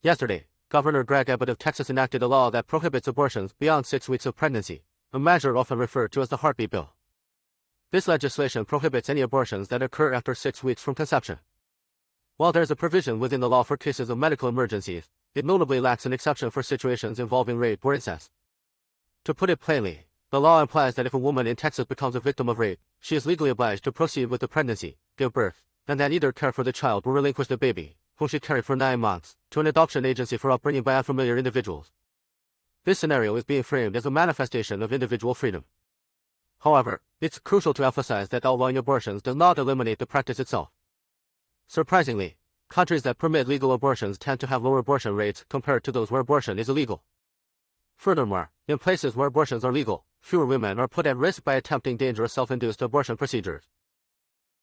Yesterday, Governor Greg Abbott of Texas enacted a law that prohibits abortions beyond 6 weeks of pregnancy, a measure often referred to as the heartbeat bill. This legislation prohibits any abortions that occur after 6 weeks from conception. While there is a provision within the law for cases of medical emergencies, it notably lacks an exception for situations involving rape or incest. To put it plainly, the law implies that if a woman in Texas becomes a victim of rape, she is legally obliged to proceed with the pregnancy, give birth, and then either care for the child or relinquish the baby, whom she carried for 9 months, to an adoption agency for upbringing by unfamiliar individuals. This scenario is being framed as a manifestation of individual freedom. However, it's crucial to emphasize that outlawing abortions does not eliminate the practice itself. Surprisingly, countries that permit legal abortions tend to have lower abortion rates compared to those where abortion is illegal. Furthermore, in places where abortions are legal, fewer women are put at risk by attempting dangerous self-induced abortion procedures.